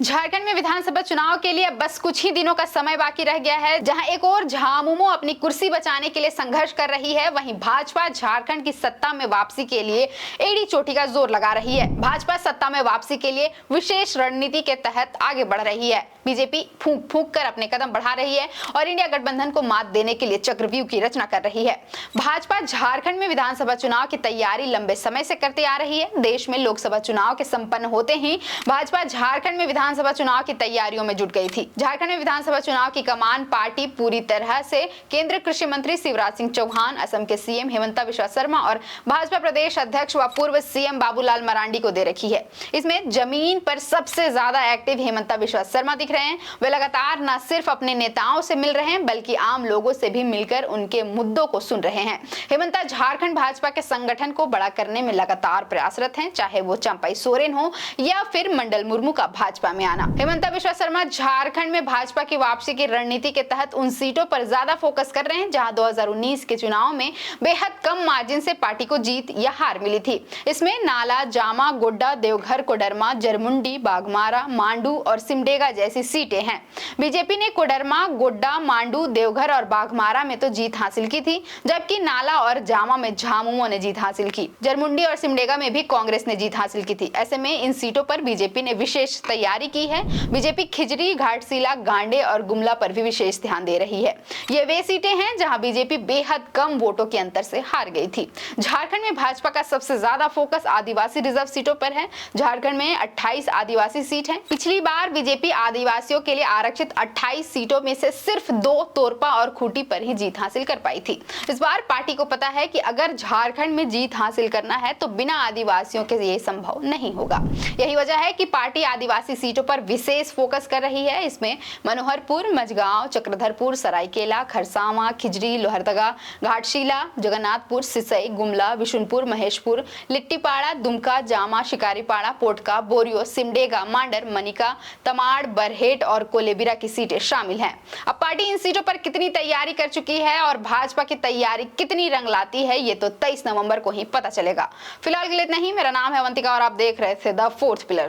झारखंड में विधानसभा चुनाव के लिए बस कुछ ही दिनों का समय बाकी रह गया है। जहां एक और झामुमो अपनी कुर्सी बचाने के लिए संघर्ष कर रही है, वहीं भाजपा झारखंड की सत्ता में वापसी के लिए एड़ी चोटी का जोर लगा रही है। भाजपा सत्ता में वापसी के लिए विशेष रणनीति के तहत आगे बढ़ रही है। बीजेपी फूंक फूंक कर अपने कदम बढ़ा रही है और इंडिया गठबंधन को मात देने के लिए चक्रव्यूह की रचना कर रही है। भाजपा झारखंड में विधानसभा चुनाव की तैयारी लंबे समय से करते आ रही है। देश में लोकसभा चुनाव के संपन्न होते ही भाजपा झारखंड में विधानसभा चुनाव की तैयारियों में जुट गई थी। झारखंड में विधानसभा चुनाव की कमान पार्टी पूरी तरह से केंद्रीय कृषि मंत्री शिवराज सिंह चौहान, असम के सीएम हिमंता बिस्वा शर्मा और भाजपा प्रदेश अध्यक्ष व पूर्व सीएम बाबूलाल मरांडी को दे रखी है। इसमें जमीन पर सबसे ज्यादा एक्टिव हिमंता बिस्वा शर्मा दिख रहे हैं। वे लगातार न सिर्फ अपने नेताओं से मिल रहे हैं बल्कि आम लोगों से भी मिलकर उनके मुद्दों को सुन रहे हैं। हिमंता झारखंड भाजपा के संगठन को बड़ा करने में लगातार प्रयासरत हैं, चाहे वो चंपाई सोरेन हो या फिर मंडल मुर्मू का भाजपा में आना। हिमंता बिस्वा शर्मा झारखंड में भाजपा की वापसी की रणनीति के तहत उन सीटों पर ज्यादा फोकस कर रहे हैं जहां 2019 के चुनाव में बेहद कम मार्जिन से पार्टी को जीत या हार मिली थी। इसमें नाला, जामा, गोड्डा, देवघर, कोडरमा, जरमुंडी, बाघमारा, मांडू और सिमडेगा जैसी सीटें हैं। बीजेपी ने कोडरमा, गोड्डा, मांडू, देवघर और बाघमारा में तो जीत हासिल की थी, जबकि नाला और जामा में झामुमो ने जीत हासिल की। जरमुंडी और सिमडेगा में भी कांग्रेस ने जीत हासिल की थी। ऐसे में इन सीटों पर बीजेपी ने विशेष तैयारी की है। बीजेपी खिजरी, घाटशिला, गांडे और गुमला पर भी विशेष ध्यान दे रही है। ये वे सीटें हैं जहां बीजेपी बेहद कम वोटों के अंतर से हार गई थी। झारखंड में भाजपा का सबसे ज्यादा फोकस आदिवासी रिजर्व सीटों पर है। झारखंड में 28 आदिवासी सीट हैं। पिछली बार बीजेपी आदिवासियों के लिए आरक्षित 28 सीटों में से सिर्फ 2 तोरपा और खूंटी पर ही जीत हासिल कर पाई थी। इस बार पार्टी को पता है कि अगर झारखंड में जीत हासिल करना है तो बिना आदिवासियों के ये संभव नहीं होगा। यही वजह है कि पार्टी आदिवासी सीटों पर विशेष फोकस कर रही है। इसमें मनोहरपुर, मझगांव, चक्रधरपुर, सरायकेला, खरसावां, खिजरी, लोहरदगा, घाटशिला, जगन्नाथपुर, सिसई, गुमला, विशुनपुर, महेशपुर, लिट्टीपाड़ा, दुमका, जामा, शिकारीपाड़ा, पोटका, बोरियो, सिमडेगा, मांडर, मनिका, तमाड़, बरहेट और कोलेबिरा की सीटें शामिल हैं। अब पार्टी इन सीटों पर कितनी तैयारी कर चुकी है और भाजपा की तैयारी कितनी रंग लाती है, ये तो 23 नवंबर को ही पता चलेगा। फिलहाल के लिए इतना ही। मेरा नाम है अवंतिका और आप देख रहे थे द फोर्थ पिलर।